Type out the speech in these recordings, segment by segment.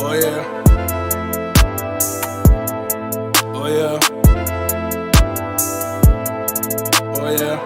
Oh yeah. Oh yeah. Oh yeah.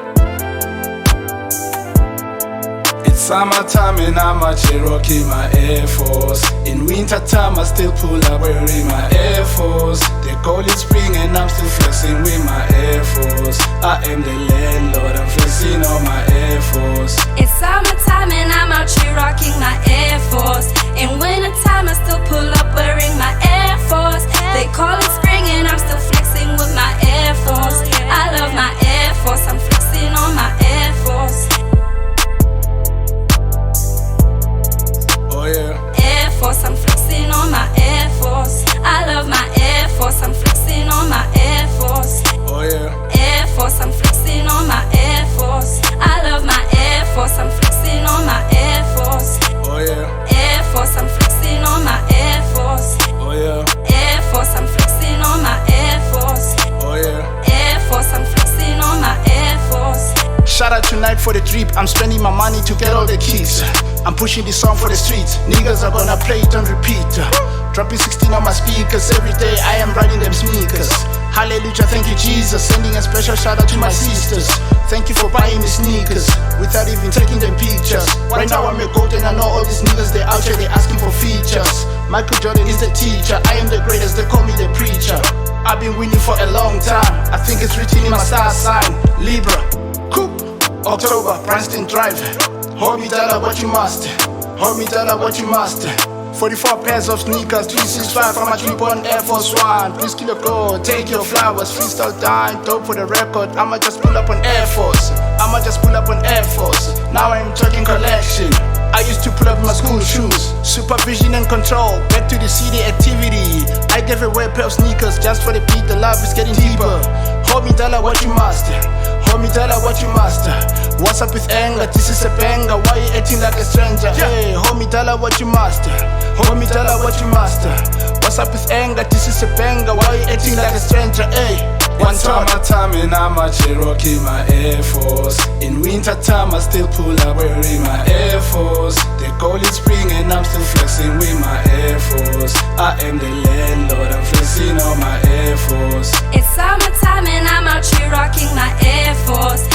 It's summertime and I'm a Cherokee, my Air Force. In winter time I still pull up wearing my Air Force. They call it spring and I'm still flexing with my Air Force. I am the landlord, I'm flexing on my Air Force. It's summertime and I'm out here rocking my Air Force. In wintertime I still pull up wearing my Air Force. They call it spring and I'm still flexing with my Air Force. I love my Air Force, I'm flexing on my Air Force. Oh yeah. Air Force, I'm flexing on my Air Force. I love my Air Force, I'm flexing on my Air Force. Oh yeah. Air Force, I'm flexing on my Air Force. I love my Air Force, I'm flexing on my Air Force. Oh yeah. Air Force, I'm flexing on my Air Force. Oh yeah. Air Force, I'm flexing on my Air Force. Oh yeah. Air Force, I'm flexing on my Air Force. Shout out tonight for the drip, I'm spending my money to get all the kicks. I'm pushing this song for the streets, niggas are gonna play it on repeat. Dropping 16 on my speakers, every day I am riding them sneakers. Hallelujah, thank you Jesus, sending a special shout out to my sisters. Thank you for buying me sneakers, without even taking them pictures. Right now I'm a goat and I know all these niggas, they out here, they asking for features. Michael Jordan is the teacher, I am the greatest, they call me the preacher. I've been winning for a long time, I think it's written in my star sign. Libra, Coop, October, Princeton Drive. Hold me dollar what you must, hold me dollar what you must. 44 pairs of sneakers, 365 from my drip on Air Force One. Please kill a gold, take your flowers, freestyle dying, dope for the record. I'ma just pull up on Air Force, I'ma just pull up on Air Force. Now I'm talking collection, I used to pull up my school shoes. Supervision and control, back to the city activity. I gave away a pair of sneakers just for the beat, the love is getting deeper. Hold me dollar what you must, hold me dollar what you must. What's up with anger, this is a banger, why you acting like a stranger? Hey, hold me dollar what you must, hold me dollar what you must. What's up with anger, this is a banger, why you acting like a stranger? Hey, One summertime and I'm a Cherokee, my Air Force. In winter time I still pull up wearing my Air Force. They call it spring and I'm still flexing with my Air Force. I am the landlord, I'm flexing on my Air Force. It's summertime and I'm out here rocking my Air Force.